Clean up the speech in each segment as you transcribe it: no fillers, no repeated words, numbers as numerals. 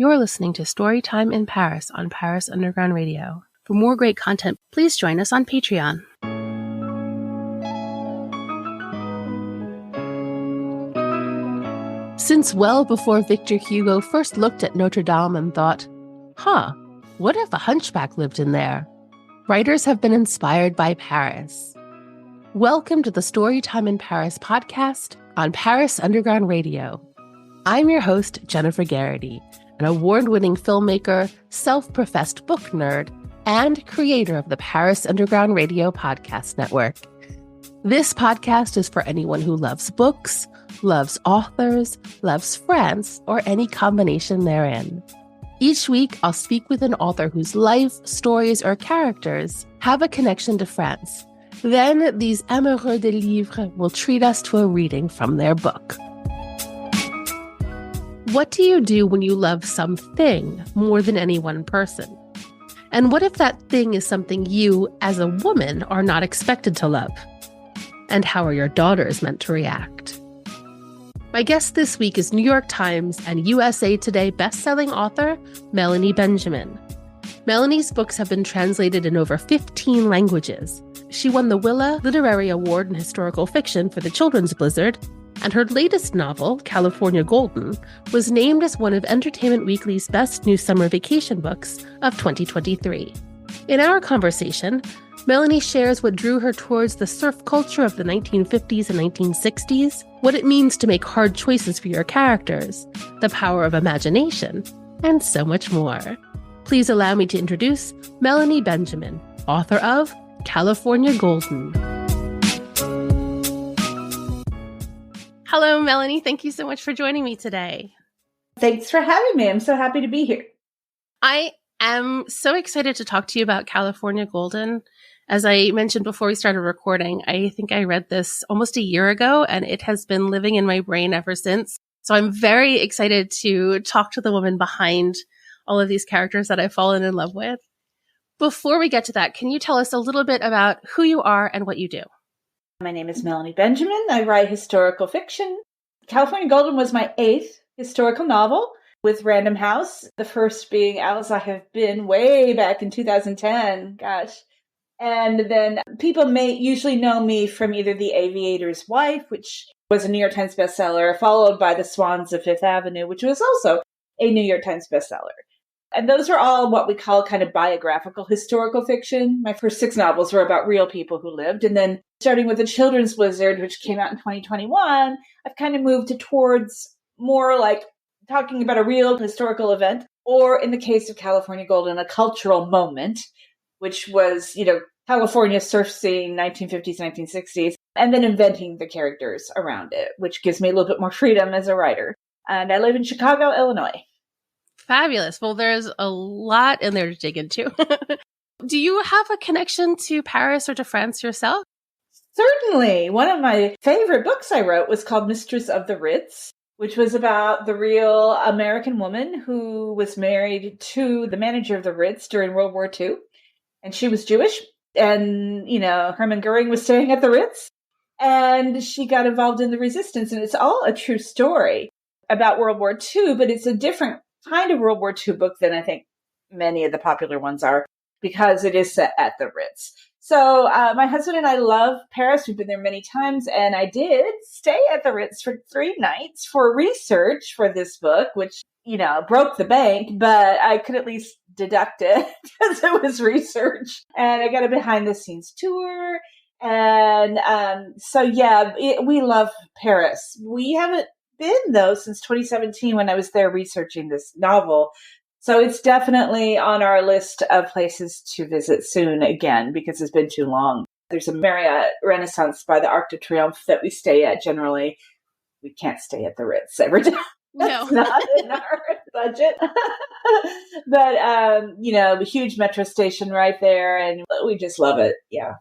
You're listening to Storytime in Paris on Paris Underground Radio. For more great content, please join us on Patreon. Since well before Victor Hugo first looked at Notre Dame and thought, what if a hunchback lived in there? Writers have been inspired by Paris. Welcome to the Storytime in Paris podcast on Paris Underground Radio. I'm your host, Jennifer Garrity, an award-winning filmmaker, self-professed book nerd, and creator of the Paris Underground Radio podcast network. This podcast is for anyone who loves books, loves authors, loves France, or any combination therein. Each week, I'll speak with an author whose life, stories, or characters have a connection to France. Then, these amoureux de livres will treat us to a reading from their book. What do you do when you love something more than any one person? And what if that thing is something you, as a woman, are not expected to love? And how are your daughters meant to react? My guest this week is New York Times and USA Today bestselling author Melanie Benjamin. Melanie's books have been translated in over 15 languages. She won the WILLA Literary Award in historical fiction for the Children's Blizzard, and her latest novel, California Golden, was named as one of Entertainment Weekly's best new summer vacation books of 2023. In our conversation, Melanie shares what drew her towards the surf culture of the 1950s and 1960s, what it means to make hard choices for your characters, the power of imagination, and so much more. Please allow me to introduce Melanie Benjamin, author of California Golden. Hello, Melanie. Thank you so much for joining me today. Thanks for having me. I'm so happy to be here. I am so excited to talk to you about California Golden. As I mentioned before we started recording, I think I read this almost a year ago, and it has been living in my brain ever since. So I'm very excited to talk to the woman behind all of these characters that I've fallen in love with. Before we get to that, can you tell us a little bit about who you are and what you do? My name is Melanie Benjamin. I write historical fiction. California Golden was my 8th historical novel with Random House, the first being As I Have Been way back in 2010. Gosh. And then people may usually know me from either The Aviator's Wife, which was a New York Times bestseller, followed by The Swans of Fifth Avenue, which was also a New York Times bestseller. And those are all what we call kind of biographical historical fiction. My first 6 novels were about real people who lived. And then starting with The Children's Blizzard, which came out in 2021, I've kind of moved towards more like talking about a real historical event, or in the case of California Golden, a cultural moment, which was, California surf scene, 1950s, 1960s, and then inventing the characters around it, which gives me a little bit more freedom as a writer. And I live in Chicago, Illinois. Fabulous. Well, there's a lot in there to dig into. Do you have a connection to Paris or to France yourself? Certainly. One of my favorite books I wrote was called Mistress of the Ritz, which was about the real American woman who was married to the manager of the Ritz during World War II. And she was Jewish. And, Hermann Goering was staying at the Ritz. And she got involved in the resistance. And it's all a true story about World War II, but it's a different kind of World War II book than I think many of the popular ones are, because it is set at the Ritz. So my husband and I love Paris. We've been there many times, and I did stay at the Ritz for 3 nights for research for this book, which, broke the bank, but I could at least deduct it because it was research. And I got a behind-the-scenes tour. And we love Paris. We haven't been, though, since 2017 when I was there researching this novel. So it's definitely on our list of places to visit soon again, because it's been too long. There's a Marriott Renaissance by the Arc de Triomphe that we stay at generally. We can't stay at the Ritz every time. That's not in our budget. But, a huge metro station right there, and we just love it. Yeah.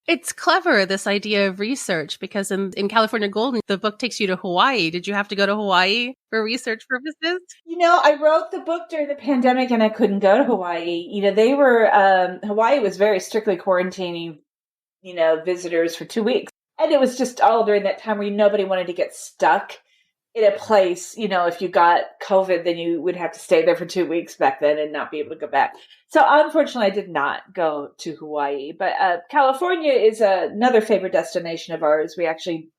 It's clever, this idea of research, because in California Golden, the book takes you to Hawaii. Did you have to go to Hawaii for research purposes? I wrote the book during the pandemic and I couldn't go to Hawaii. Hawaii was very strictly quarantining, visitors for 2 weeks. And it was just all during that time where nobody wanted to get stuck in a place, if you got COVID, then you would have to stay there for 2 weeks back then and not be able to go back. So unfortunately, I did not go to Hawaii, but California is another favorite destination of ours. We actually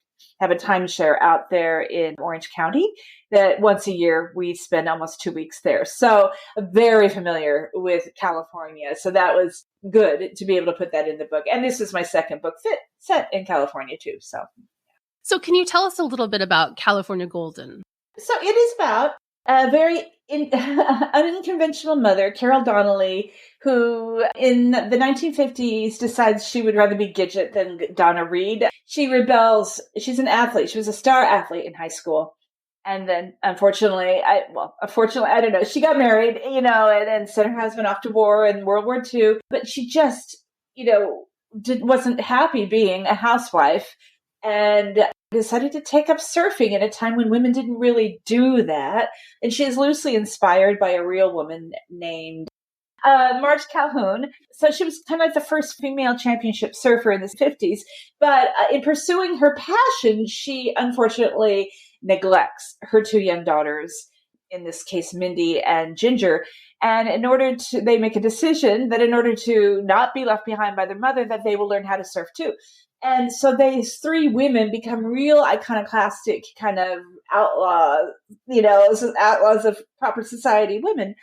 have a timeshare out there in Orange County that once a year we spend almost 2 weeks there. So very familiar with California. So that was good to be able to put that in the book. And this is my second book set in California too. So can you tell us a little bit about California Golden? So it is about a very unconventional mother, Carol Donnelly, who in the 1950s decides she would rather be Gidget than Donna Reed. She rebels. She's an athlete. She was a star athlete in high school. And then unfortunately, I don't know, she got married, and sent her husband off to war in World War II. But she just, wasn't happy being a housewife and decided to take up surfing at a time when women didn't really do that. And she is loosely inspired by a real woman named Marge Calhoun. So she was kind of like the first female championship surfer in the 50s. But in pursuing her passion, she unfortunately neglects her two young daughters, in this case, Mindy and Ginger. And they make a decision that in order to not be left behind by their mother, that they will learn how to surf too. And so these three women become real iconoclastic kind of outlaws, outlaws of proper society women.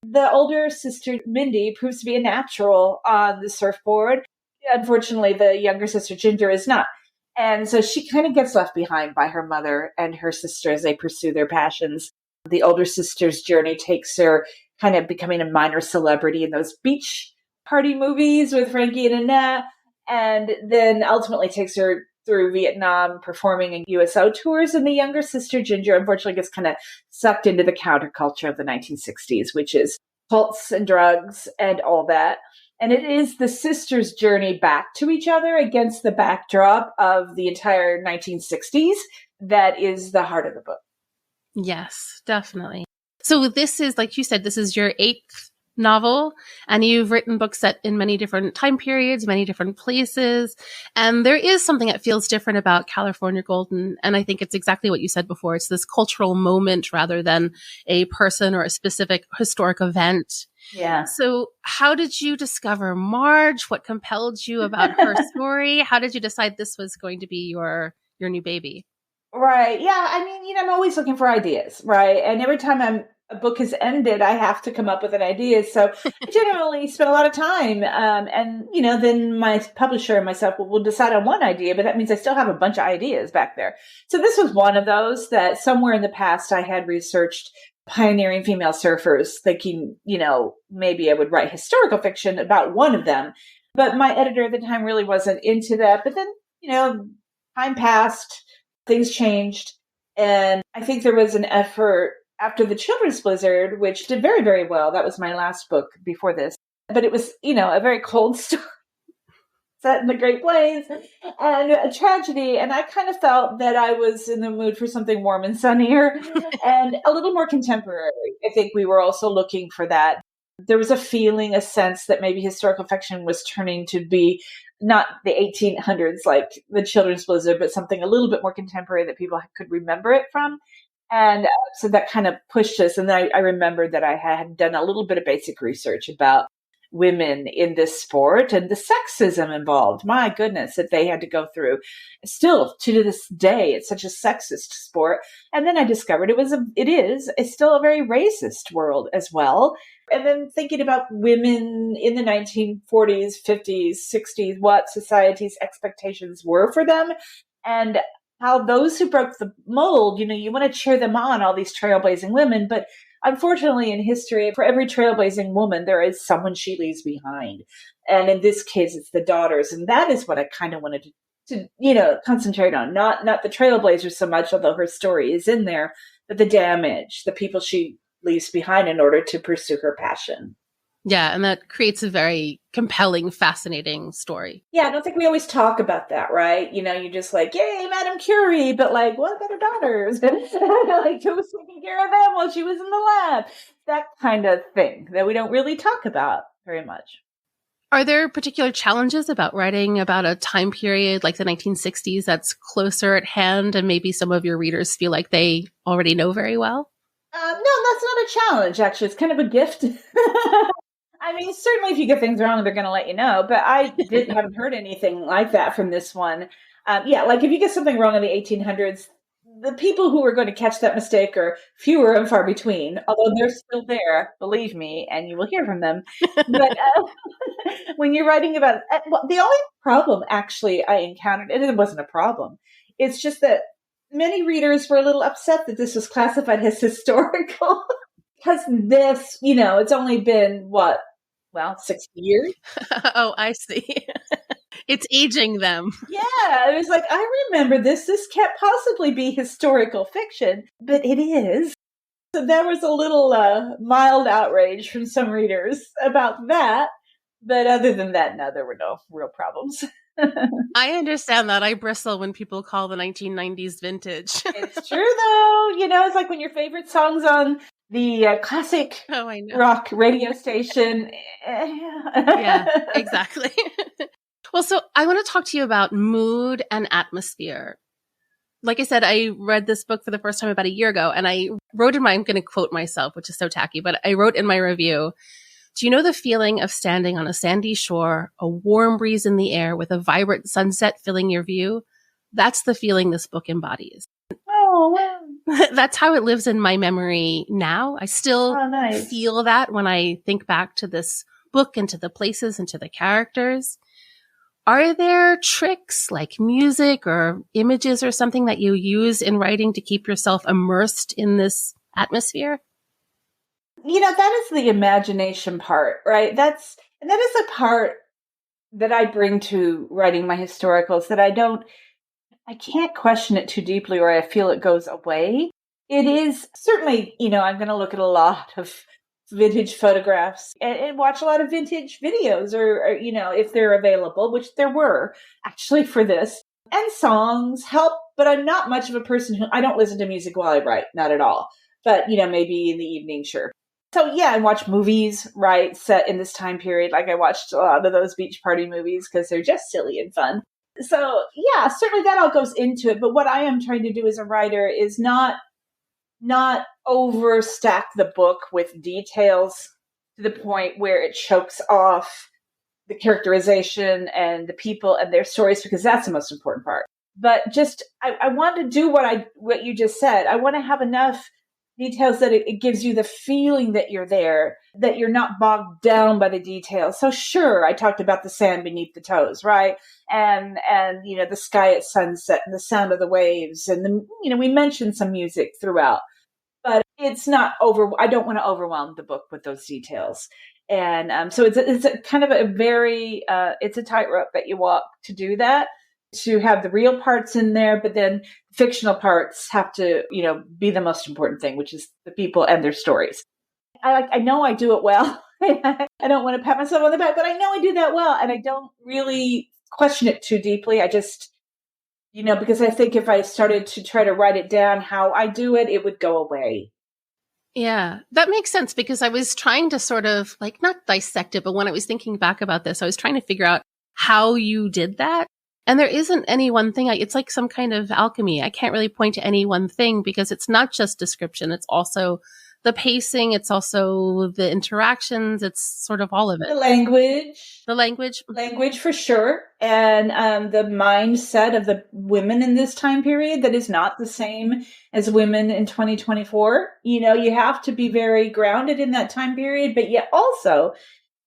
The older sister, Mindy, proves to be a natural on the surfboard. Unfortunately, the younger sister, Ginger, is not. And so she kind of gets left behind by her mother and her sister as they pursue their passions. The older sister's journey takes her kind of becoming a minor celebrity in those beach party movies with Frankie and Annette. And then ultimately takes her through Vietnam, performing in USO tours. And the younger sister, Ginger, unfortunately gets kind of sucked into the counterculture of the 1960s, which is cults and drugs and all that. And it is the sisters' journey back to each other against the backdrop of the entire 1960s that is the heart of the book. Yes, definitely. So this is, like you said, this is your 8th novel, and you've written books set in many different time periods, many different places. And there is something that feels different about California Golden. And I think it's exactly what you said before. It's this cultural moment rather than a person or a specific historic event. Yeah. So how did you discover Marge? What compelled you about her story? How did you decide this was going to be your new baby? Right. Yeah. I mean, I'm always looking for ideas, right? And every time a book has ended, I have to come up with an idea. So I generally spend a lot of time. And, then my publisher and myself will decide on one idea, but that means I still have a bunch of ideas back there. So this was one of those that somewhere in the past I had researched pioneering female surfers, thinking, maybe I would write historical fiction about one of them. But my editor at the time really wasn't into that. But then, time passed, things changed. And I think there was an effort after the Children's Blizzard, which did very, very well. That was my last book before this. But it was, a very cold story set in the Great Plains and a tragedy. And I kind of felt that I was in the mood for something warm and sunnier and a little more contemporary. I think we were also looking for that. There was a sense that maybe historical fiction was turning to be not the 1800s like the Children's Blizzard, but something a little bit more contemporary that people could remember it from. And so that kind of pushed us. And then I remembered that I had done a little bit of basic research about women in this sport and the sexism involved. My goodness, that they had to go through. Still, to this day, it's such a sexist sport. And then I discovered it's still a very racist world as well. And then thinking about women in the 1940s, 50s, 60s, what society's expectations were for them, and how those who broke the mold, you want to cheer them on, all these trailblazing women. But unfortunately, in history, for every trailblazing woman, there is someone she leaves behind. And in this case, it's the daughters. And that is what I kind of wanted to concentrate on. Not the trailblazers so much, although her story is in there, but the damage, the people she leaves behind in order to pursue her passion. Yeah, and that creates a very compelling, fascinating story. Yeah, I don't think we always talk about that, right? You're just like, yay, Madame Curie, but like, what about her daughters? Like, who was taking care of them while she was in the lab? That kind of thing that we don't really talk about very much. Are there particular challenges about writing about a time period like the 1960s that's closer at hand and maybe some of your readers feel like they already know very well? No, that's not a challenge, actually. It's kind of a gift. I mean, certainly if you get things wrong, they're going to let you know. But I haven't heard anything like that from this one. Yeah, like if you get something wrong in the 1800s, the people who are going to catch that mistake are fewer and far between, although they're still there, believe me, and you will hear from them. But when you're writing about well, the only problem actually I encountered, and it wasn't a problem, it's just that many readers were a little upset that this was classified as historical because this, it's only been what? Well, 60 years. Oh, I see. It's aging them. Yeah, it was like, I remember this. This can't possibly be historical fiction, but it is. So there was a little mild outrage from some readers about that. But other than that, no, there were no real problems. I understand that. I bristle when people call the 1990s vintage. It's true, though. It's like when your favorite song's on the classic rock radio station. Yeah, exactly. Well, so I want to talk to you about mood and atmosphere. Like I said, I read this book for the first time about a year ago, and I wrote I'm going to quote myself, which is so tacky, but I wrote in my review, do you know the feeling of standing on a sandy shore, a warm breeze in the air with a vibrant sunset filling your view? That's the feeling this book embodies. Oh, wow. That's how it lives in my memory now. I still feel that when I think back to this book and to the places and to the characters. Are there tricks like music or images or something that you use in writing to keep yourself immersed in this atmosphere? That is the imagination part, right? That is a part that I bring to writing my historicals that I can't question it too deeply or I feel it goes away. It is certainly, I'm going to look at a lot of vintage photographs and watch a lot of vintage videos or, if they're available, which there were actually for this. And songs help, but I'm not much of a person I don't listen to music while I write, not at all. But, maybe in the evening, sure. So yeah, I watch movies, right, set in this time period. Like I watched a lot of those beach party movies because they're just silly and fun. So yeah, certainly that all goes into it. But what I am trying to do as a writer is not overstack the book with details to the point where it chokes off the characterization and the people and their stories, because that's the most important part. But just, I want to do what you just said. I want to have enough details that it gives you the feeling that you're there, that you're not bogged down by the details. So sure, I talked about the sand beneath the toes, right? And the sky at sunset and the sound of the waves. And we mentioned some music throughout, but it's not I don't want to overwhelm the book with those details. And so it's a kind of a very, it's a tightrope that you walk to do that, to have the real parts in there, but then fictional parts have to, be the most important thing, which is the people and their stories. I know I do it well. I don't want to pat myself on the back, but I know I do that well. And I don't really question it too deeply. I just, because I think if I started to try to write it down how I do it, it would go away. Yeah, that makes sense, because I was trying to sort of not dissect it, but when I was thinking back about this, I was trying to figure out how you did that. And there isn't any one thing. It's like some kind of alchemy. I can't really point to any one thing because it's not just description. It's also the pacing. It's also the interactions. It's sort of all of it. The language. Language for sure. And the mindset of the women in this time period that is not the same as women in 2024. You have to be very grounded in that time period, but yet also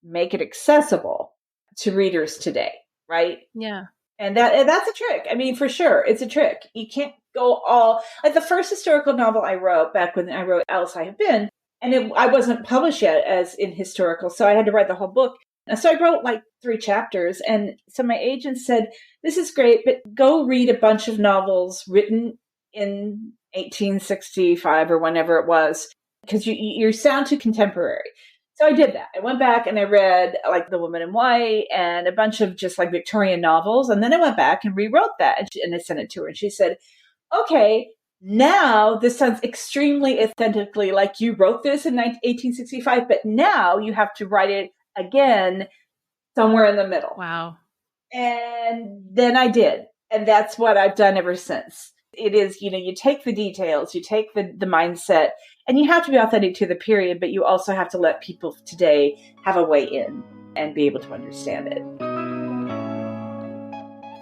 make it accessible to readers today, right? Yeah. And that's a trick. I mean, for sure, it's a trick. You can't go all like the first historical novel I wrote back when I wrote Else I Have Been, and I wasn't published yet as in historical, so I had to write the whole book. And so I wrote 3 chapters, and so my agent said, "This is great, but go read a bunch of novels written in 1865 or whenever it was, because you sound too contemporary." So I did that. I went back and I read The Woman in White and a bunch of just Victorian novels. And then I went back and rewrote that and I sent it to her. And she said, "Okay, now this sounds extremely authentically like you wrote this in 1865, but now you have to write it again somewhere in the middle. Wow. And then I did. And that's what I've done ever since. It is, you take the details, you take the mindset, and you have to be authentic to the period, but you also have to let people today have a way in and be able to understand it.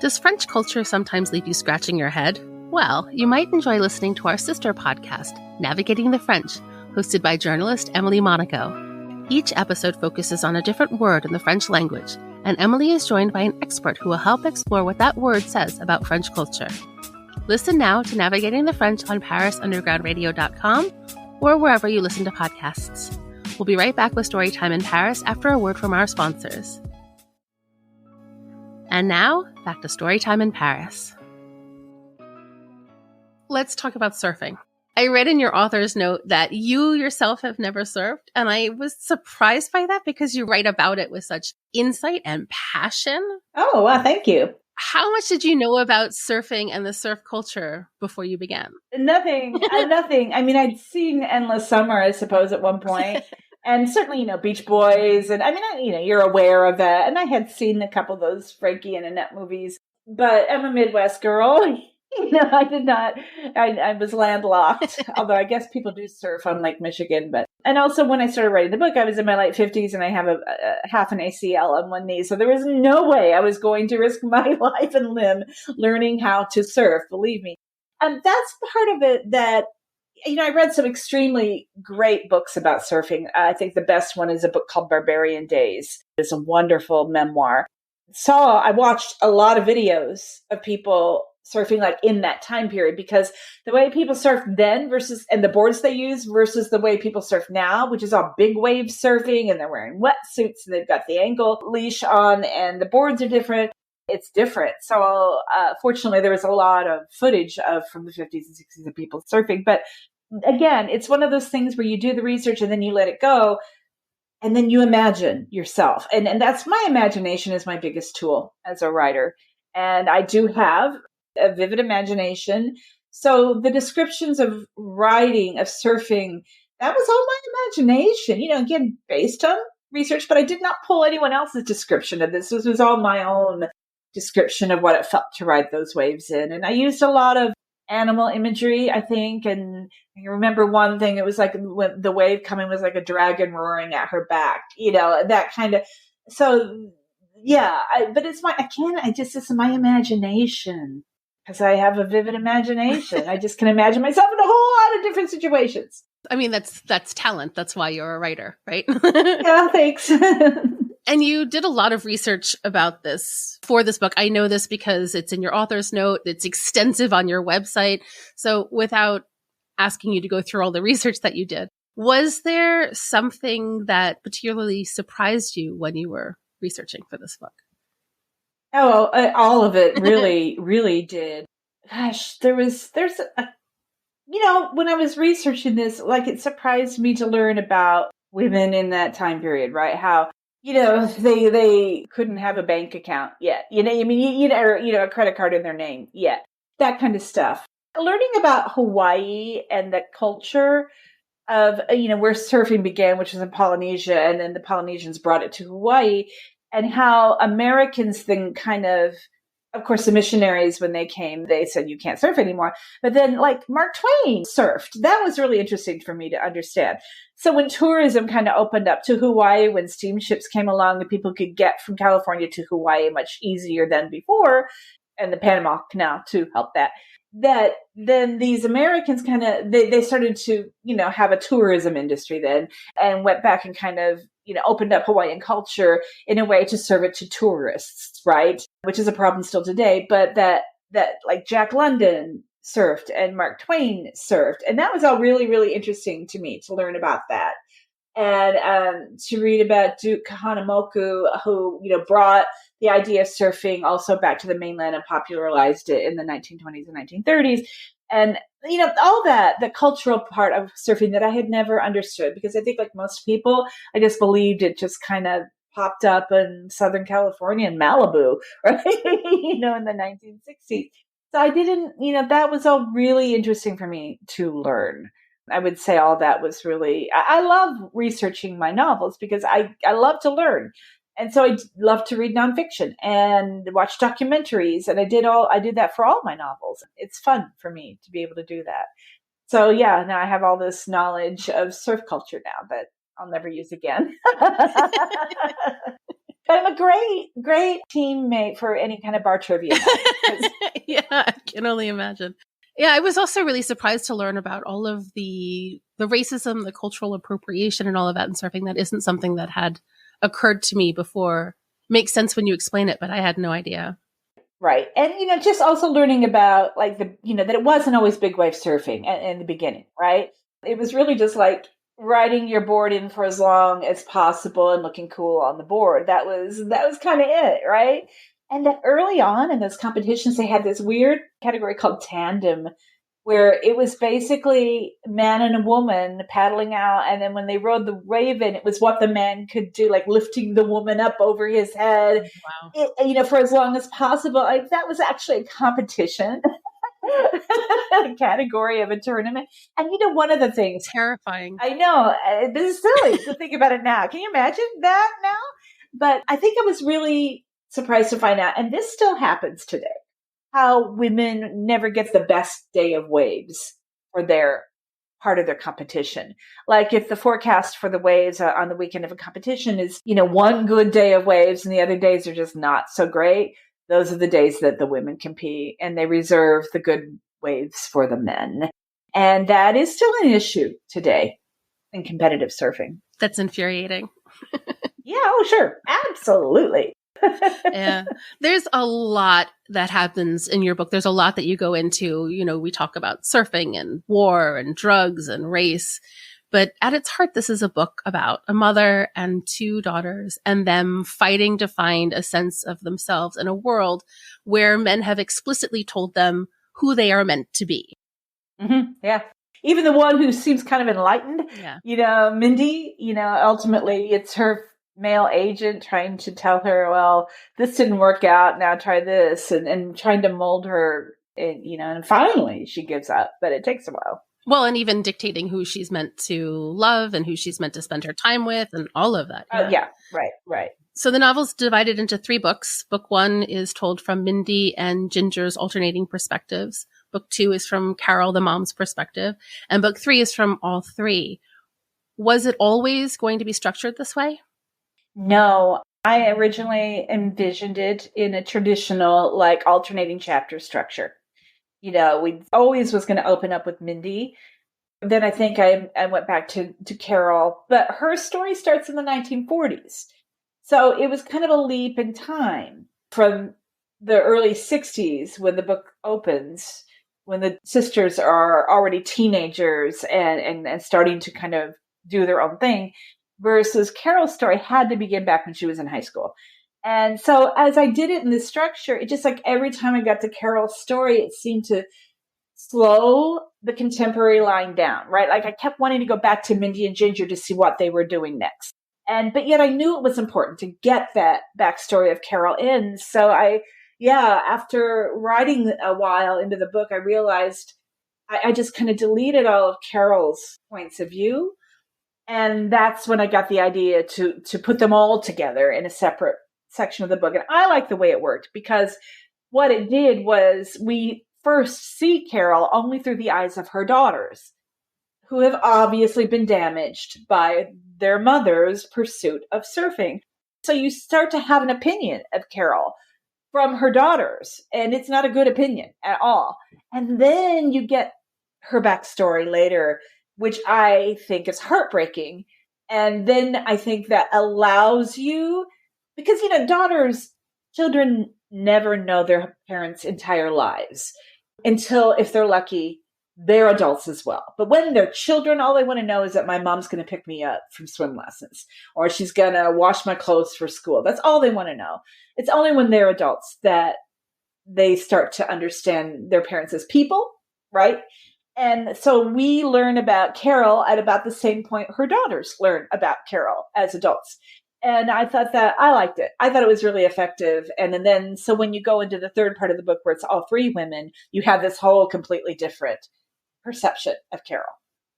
Does French culture sometimes leave you scratching your head? Well, you might enjoy listening to our sister podcast, Navigating the French, hosted by journalist Emily Monaco. Each episode focuses on a different word in the French language, and Emily is joined by an expert who will help explore what that word says about French culture. Listen now to Navigating the French on ParisUndergroundRadio.com or wherever you listen to podcasts. We'll be right back with Storytime in Paris after a word from our sponsors. And now, back to Storytime in Paris. Let's talk about surfing. I read in your author's note that you yourself have never surfed, and I was surprised by that because you write about it with such insight and passion. Oh, wow, thank you. How much did you know about surfing and the surf culture before you began? Nothing. I mean, I'd seen Endless Summer, I suppose, at one point. And certainly, Beach Boys. And I mean, you're aware of that. And I had seen a couple of those Frankie and Annette movies. But I'm a Midwest girl. I did not. I was landlocked. Although I guess people do surf on Lake Michigan. And also when I started writing the book, I was in my late 50s and I have a half an ACL on one knee. So there was no way I was going to risk my life and limb learning how to surf, believe me. And that's part of it that, I read some extremely great books about surfing. I think the best one is a book called Barbarian Days. It's a wonderful memoir. I watched a lot of videos of people surfing like in that time period, because the way people surfed then and the boards they use versus the way people surf now, which is all big wave surfing, and they're wearing wetsuits and they've got the ankle leash on and the boards are different. It's different. So fortunately, there was a lot of footage from the 50s and 60s of people surfing. But again, it's one of those things where you do the research and then you let it go. And then you imagine yourself. And that's my imagination is my biggest tool as a writer. And I do have a vivid imagination. So the descriptions of writing, of surfing, that was all my imagination, again, based on research, but I did not pull anyone else's description of this. This was all my own description of what it felt to ride those waves in. And I used a lot of animal imagery, I think. And I remember one thing, it was like when the wave coming was like a dragon roaring at her back, that kind of, so yeah, but it's it's my imagination. Because I have a vivid imagination. I just can imagine myself in a whole lot of different situations. I mean, that's talent. That's why you're a writer, right? Yeah, thanks. And you did a lot of research about this for this book. I know this because it's in your author's note. It's extensive on your website. So without asking you to go through all the research that you did, was there something that particularly surprised you when you were researching for this book? Oh, all of it really, really did. Gosh, there's when I was researching this, like it surprised me to learn about women in that time period, right? How, they couldn't have a bank account yet, or, a credit card in their name yet, that kind of stuff. Learning about Hawaii and the culture of, where surfing began, which was in Polynesia, and then the Polynesians brought it to Hawaii. And how Americans then of course, the missionaries, when they came, they said, you can't surf anymore. But then like Mark Twain surfed. That was really interesting for me to understand. So when tourism kind of opened up to Hawaii, when steamships came along and people could get from California to Hawaii much easier than before, and the Panama Canal to help that then these Americans they started to, have a tourism industry then, and went back and opened up Hawaiian culture in a way to serve it to tourists, right? Which is a problem still today, but that like Jack London surfed and Mark Twain surfed. And that was all really, really interesting to me to learn about that. And to read about Duke Kahanamoku, who, brought the idea of surfing also back to the mainland and popularized it in the 1920s and 1930s. And, all that, the cultural part of surfing that I had never understood, because I think like most people, I just believed it just kind of popped up in Southern California and Malibu, right? In the 1960s. So I didn't, that was all really interesting for me to learn. I would say all that was really, I love researching my novels because I love to learn. And so I love to read nonfiction and watch documentaries. And I did that for all my novels. It's fun for me to be able to do that. So yeah, now I have all this knowledge of surf culture now that I'll never use again. But I'm a great teammate for any kind of bar trivia night. Yeah, I can only imagine. Yeah, I was also really surprised to learn about all of the racism, the cultural appropriation and all of that in surfing. That isn't something that had occurred to me before. Makes sense when you explain it, but I had no idea. Right. And, just also learning about like that it wasn't always big wave surfing in the beginning, right? It was really just like riding your board in for as long as possible and looking cool on the board. That was kind of it, right? And that early on in those competitions, they had this weird category called tandem, where it was basically a man and a woman paddling out. And then when they rode the wave in, it was what the man could do, like lifting the woman up over his head, Wow. for as long as possible. Like that was actually a competition. A category of a tournament. And one of the things, Terrifying. I know this is silly to think about it now. Can you imagine that now? But I think I was really surprised to find out, and this still happens today, how women never get the best day of waves for their part of their competition. Like if the forecast for the waves on the weekend of a competition is, one good day of waves and the other days are just not so great, those are the days that the women compete, and they reserve the good waves for the men. And that is still an issue today in competitive surfing. That's infuriating. Yeah, oh, sure. Absolutely. Yeah. There's a lot that happens in your book. There's a lot that you go into. We talk about surfing and war and drugs and race. But at its heart, this is a book about a mother and two daughters and them fighting to find a sense of themselves in a world where men have explicitly told them who they are meant to be. Mm-hmm. Yeah. Even the one who seems kind of enlightened, Mindy, ultimately it's her male agent trying to tell her, well, this didn't work out. Now try this, and trying to mold her, and finally she gives up, but it takes a while. Well, and even dictating who she's meant to love and who she's meant to spend her time with and all of that. Yeah. Right. So the novel's divided into 3 books. Book 1 is told from Mindy and Ginger's alternating perspectives. Book 2 is from Carol, the mom's perspective. And book 3 is from all 3. Was it always going to be structured this way? No, I originally envisioned it in a traditional, like, alternating chapter structure. We always was going to open up with Mindy. Then I think I went back to Carol, but her story starts in the 1940s. So it was kind of a leap in time from the early 60s when the book opens, when the sisters are already teenagers and starting to kind of do their own thing, versus Carol's story had to begin back when she was in high school. And so as I did it in this structure, it just like every time I got to Carol's story, it seemed to slow the contemporary line down, right? Like I kept wanting to go back to Mindy and Ginger to see what they were doing next. But yet I knew it was important to get that backstory of Carol in. So after writing a while into the book, I realized I just kind of deleted all of Carol's points of view. And that's when I got the idea to put them all together in a separate section of the book. And I like the way it worked, because what it did was we first see Carol only through the eyes of her daughters, who have obviously been damaged by their mother's pursuit of surfing. So you start to have an opinion of Carol from her daughters, and it's not a good opinion at all. And then you get her backstory later, which I think is heartbreaking. And then I think that allows you, because, children never know their parents' entire lives until, if they're lucky, they're adults as well. But when they're children, all they want to know is that my mom's going to pick me up from swim lessons, or she's going to wash my clothes for school. That's all they want to know. It's only when they're adults that they start to understand their parents as people, right? And so we learn about Carol at about the same point her daughters learn about Carol as adults. And I thought that I liked it. I thought it was really effective. And then, so when you go into the third part of the book where it's all 3 women, you have this whole completely different perception of Carol.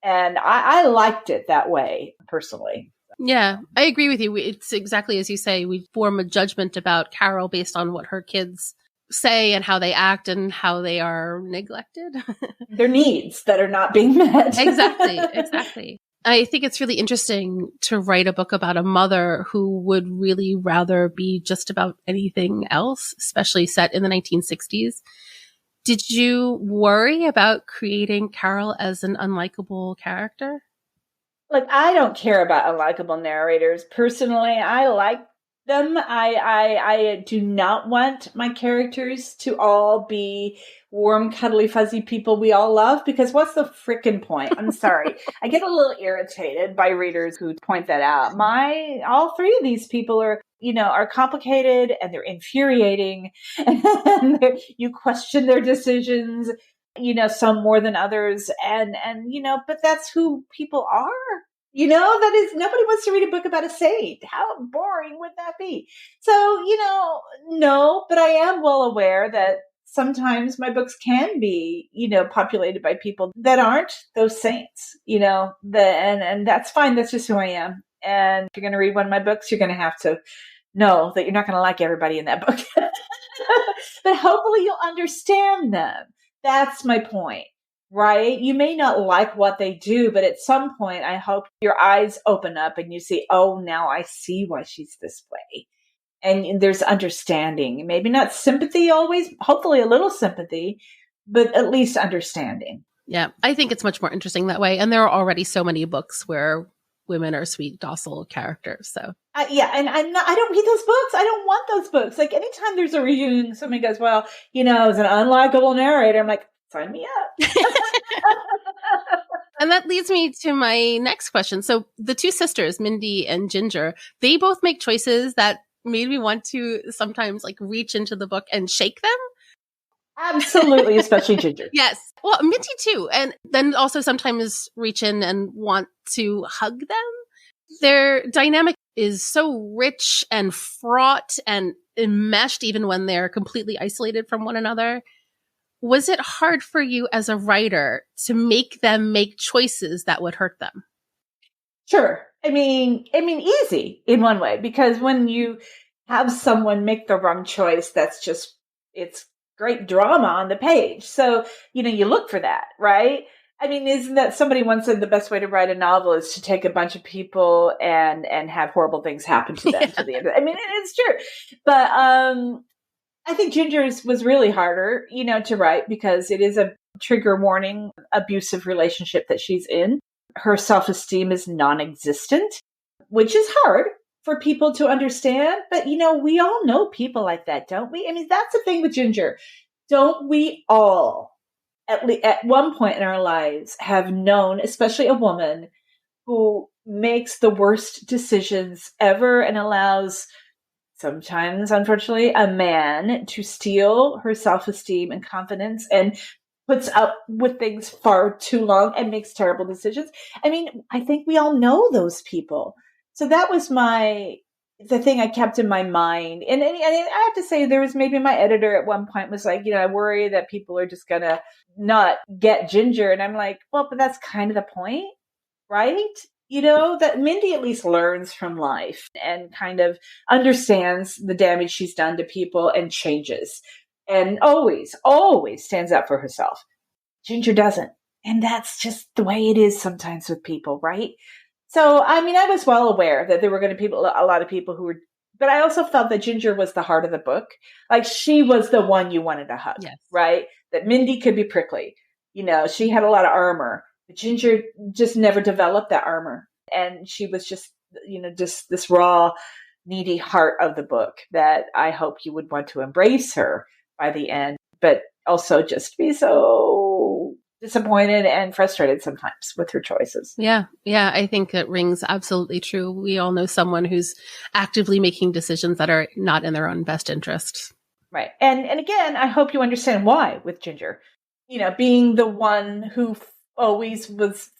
And I liked it that way, personally. Yeah, I agree with you. It's exactly as you say. We form a judgment about Carol based on what her kids say and how they act and how they are neglected. Their needs that are not being met. Exactly, exactly. I think it's really interesting to write a book about a mother who would really rather be just about anything else, especially set in the 1960s. Did you worry about creating Carol as an unlikable character? Like, I don't care about unlikable narrators. Personally, I like them. I do not want my characters to all be warm, cuddly, fuzzy people we all love, because what's the frickin' point? I'm sorry. I get a little irritated by readers who point that out. All three of these people are complicated and they're infuriating and you question their decisions, some more than others. And, but that's who people are. That is, nobody wants to read a book about a saint. How boring would that be? So, no, but I am well aware that sometimes my books can be, populated by people that aren't those saints, and that's fine. That's just who I am. And if you're going to read one of my books, you're going to have to know that you're not going to like everybody in that book. But hopefully you'll understand them. That's my point. Right? You may not like what they do, but at some point, I hope your eyes open up and you see, oh, now I see why she's this way. And there's understanding, maybe not sympathy always, hopefully a little sympathy, but at least understanding. Yeah, I think it's much more interesting that way. And there are already so many books where women are sweet, docile characters. So yeah, and I don't read those books. I don't want those books. Like, anytime there's a review and somebody goes, well, as an unlikable narrator, I'm like, sign me up. And that leads me to my next question. So the two sisters, Mindy and Ginger, they both make choices that made me want to sometimes reach into the book and shake them. Absolutely, especially Ginger. Yes. Well, Mindy too. And then also sometimes reach in and want to hug them. Their dynamic is so rich and fraught and enmeshed even when they're completely isolated from one another. Was it hard for you as a writer to make them make choices that would hurt them? Sure. I mean, easy in one way, because when you have someone make the wrong choice, it's great drama on the page. So, you look for that, right? I mean, isn't that, somebody once said the best way to write a novel is to take a bunch of people and have horrible things happen to them. Yeah. To the end. I mean, it's true. But, I think Ginger's was really harder, to write, because it is a trigger warning, abusive relationship that she's in. Her self-esteem is non-existent, which is hard for people to understand. But, we all know people like that, don't we? I mean, that's the thing with Ginger. Don't we all, at one point in our lives, have known, especially a woman, who makes the worst decisions ever and allows, sometimes, unfortunately, a man to steal her self-esteem and confidence and puts up with things far too long and makes terrible decisions. I mean, I think we all know those people. So that was the thing I kept in my mind. And I have to say, there was maybe my editor at one point was like, I worry that people are just going to not get Ginger. And I'm like, well, but that's kind of the point, right? That Mindy at least learns from life and kind of understands the damage she's done to people and changes and always, always stands up for herself. Ginger doesn't. And that's just the way it is sometimes with people, right? So, I mean, I was well aware that there were going to be a lot of people who were, but I also felt that Ginger was the heart of the book. Like, she was the one you wanted to hug, yes. Right? That Mindy could be prickly. She had a lot of armor. Ginger just never developed that armor. And she was just this raw, needy heart of the book that I hope you would want to embrace her by the end, but also just be so disappointed and frustrated sometimes with her choices. Yeah. Yeah. I think it rings absolutely true. We all know someone who's actively making decisions that are not in their own best interests. Right. And again, I hope you understand why with Ginger, being the one who always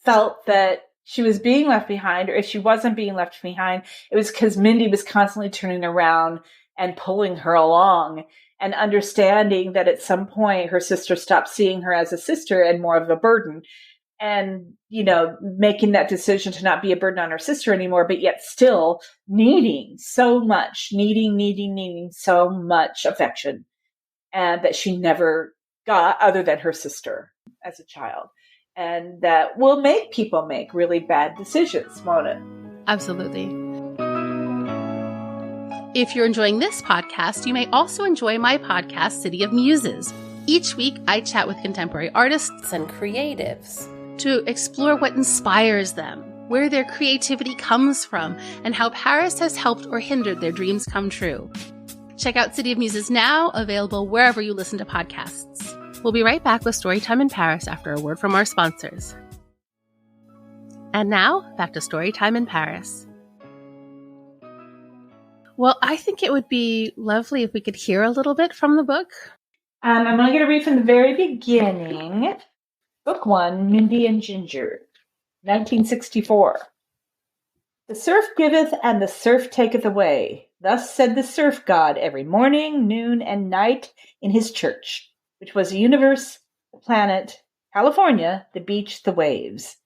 felt that she was being left behind, or if she wasn't being left behind, it was because Mindy was constantly turning around and pulling her along, and understanding that at some point her sister stopped seeing her as a sister and more of a burden. and, making that decision to not be a burden on her sister anymore, but yet still needing so much, needing so much affection, and that she never got other than her sister as a child. And that will make people make really bad decisions, won't it? Absolutely. If you're enjoying this podcast, you may also enjoy my podcast, City of Muses. Each week, I chat with contemporary artists and creatives to explore what inspires them, where their creativity comes from, and how Paris has helped or hindered their dreams come true. Check out City of Muses now, available wherever you listen to podcasts. We'll be right back with Storytime in Paris after a word from our sponsors. And now, back to Storytime in Paris. Well, I think it would be lovely if we could hear a little bit from the book. I'm only going to read from the very beginning. Book 1, Mindy and Ginger, 1964. The surf giveth and the surf taketh away. Thus said the surf god every morning, noon, and night in his church, which was the universe, the planet, California, the beach, the waves.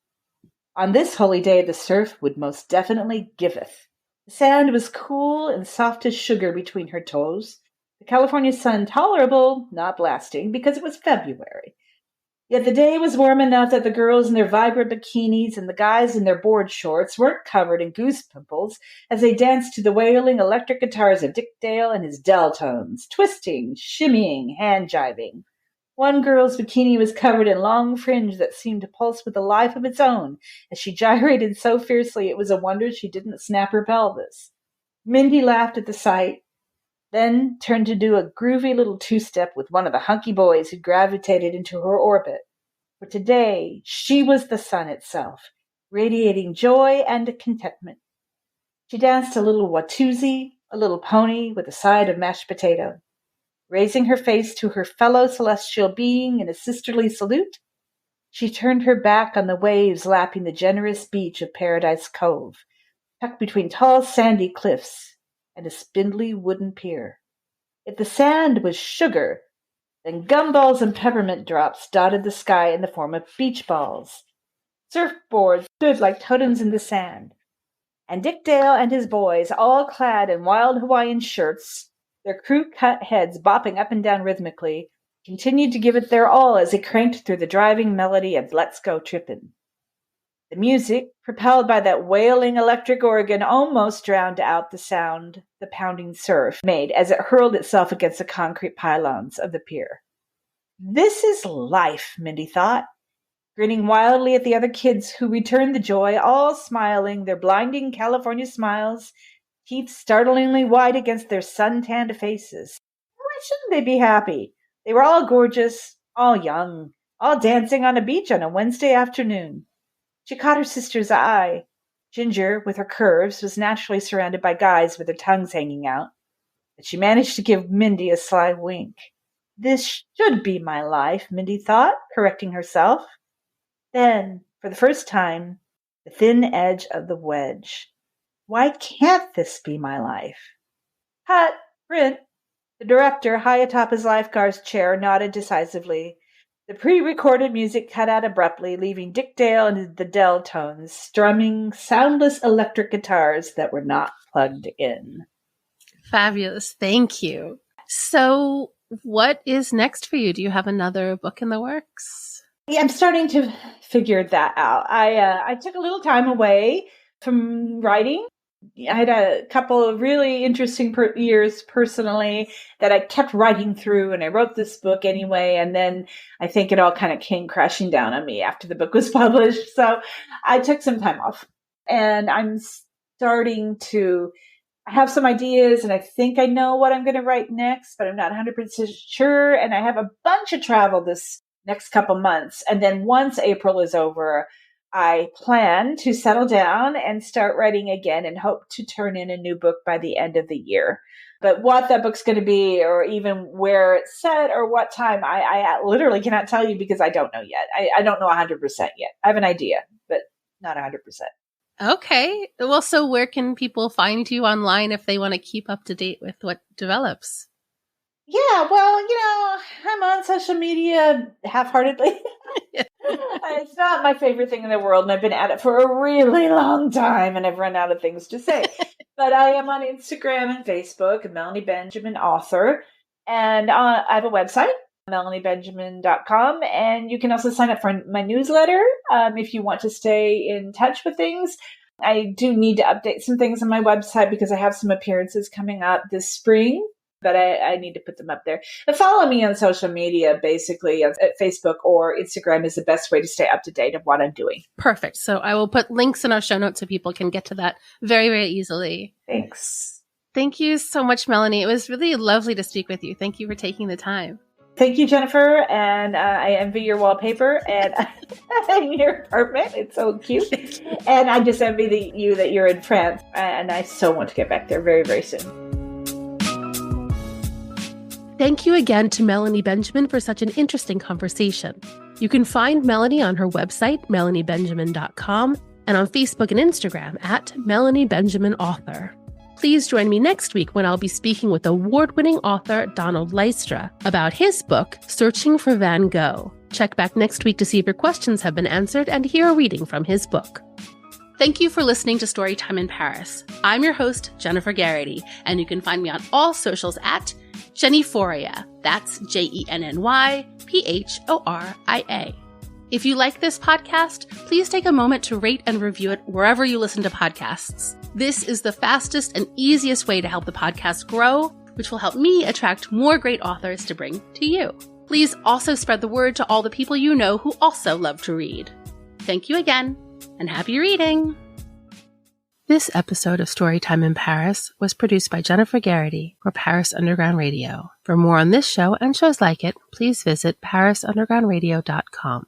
On this holy day the surf would most definitely giveth. The sand was cool and soft as sugar between her toes. The California sun tolerable, not blasting, because it was February. Yet the day was warm enough that the girls in their vibrant bikinis and the guys in their board shorts weren't covered in goose pimples as they danced to the wailing electric guitars of Dick Dale and his Deltones, twisting, shimmying, hand-jiving. One girl's bikini was covered in long fringe that seemed to pulse with a life of its own as she gyrated so fiercely it was a wonder she didn't snap her pelvis. Mindy laughed at the sight, then turned to do a groovy little two-step with one of the hunky boys who gravitated into her orbit. For today, she was the sun itself, radiating joy and contentment. She danced a little Watusi, a little pony with a side of mashed potato. Raising her face to her fellow celestial being in a sisterly salute, she turned her back on the waves lapping the generous beach of Paradise Cove, tucked between tall sandy cliffs and a spindly wooden pier. If the sand was sugar, then gumballs and peppermint drops dotted the sky in the form of beach balls. Surfboards stood like totems in the sand, and Dick Dale and his boys, all clad in wild Hawaiian shirts, their crew-cut heads bopping up and down rhythmically, continued to give it their all as they cranked through the driving melody of Let's Go Trippin'. The music, propelled by that wailing electric organ, almost drowned out the sound the pounding surf made as it hurled itself against the concrete pylons of the pier. This is life, Mindy thought, grinning wildly at the other kids who returned the joy, all smiling, their blinding California smiles, teeth startlingly white against their sun-tanned faces. Why shouldn't they be happy? They were all gorgeous, all young, all dancing on a beach on a Wednesday afternoon. She caught her sister's eye. Ginger, with her curves, was naturally surrounded by guys with their tongues hanging out, but she managed to give Mindy a sly wink. This should be my life, Mindy thought, correcting herself. Then, for the first time, the thin edge of the wedge. Why can't this be my life? Hut, print. The director, high atop his lifeguard's chair, nodded decisively. The pre-recorded music cut out abruptly, leaving Dick Dale and the Deltones strumming soundless electric guitars that were not plugged in. Fabulous. Thank you. So what is next for you? Do you have another book in the works? Yeah, I'm starting to figure that out. I took a little time away from writing. I had a couple of really interesting years personally that I kept writing through, and I wrote this book anyway, and then I think it all kind of came crashing down on me after the book was published. So I took some time off, and I'm starting to have some ideas, and I think I know what I'm going to write next, but I'm not 100% sure, and I have a bunch of travel this next couple months, and then once April is over, I plan to settle down and start writing again and hope to turn in a new book by the end of the year. But what that book's going to be, or even where it's set, or what time, I literally cannot tell you because I don't know yet. I don't know 100% yet. I have an idea, but not 100%. Okay. Well, so where can people find you online if they want to keep up to date with what develops? Yeah, well, I'm on social media half-heartedly. It's not my favorite thing in the world, and I've been at it for a really long time, and I've run out of things to say. But I am on Instagram and Facebook, Melanie Benjamin author, and I have a website, melaniebenjamin.com, and you can also sign up for my newsletter if you want to stay in touch with things. I do need to update some things on my website because I have some appearances coming up this spring, but I need to put them up there. But follow me on social media, basically at Facebook or Instagram is the best way to stay up to date of what I'm doing. Perfect. So I will put links in our show notes so people can get to that very, very easily. Thanks. Thank you so much, Melanie. It was really lovely to speak with you. Thank you for taking the time. Thank you, Jennifer. And I envy your wallpaper and your apartment. It's so cute. And I just envy you that you're in France. And I so want to get back there very, very soon. Thank you again to Melanie Benjamin for such an interesting conversation. You can find Melanie on her website, melaniebenjamin.com, and on Facebook and Instagram at Melanie Benjamin Author. Please join me next week when I'll be speaking with award-winning author Donald Lystra about his book, Searching for Van Gogh. Check back next week to see if your questions have been answered and hear a reading from his book. Thank you for listening to Storytime in Paris. I'm your host, Jennifer Garrity, and you can find me on all socials at Jennyphoria. That's JennyPhoria. If you like this podcast, please take a moment to rate and review it wherever you listen to podcasts. This is the fastest and easiest way to help the podcast grow, which will help me attract more great authors to bring to you. Please also spread the word to all the people you know who also love to read. Thank you again, and happy reading! This episode of Storytime in Paris was produced by Jennifer Garrity for Paris Underground Radio. For more on this show and shows like it, please visit parisundergroundradio.com.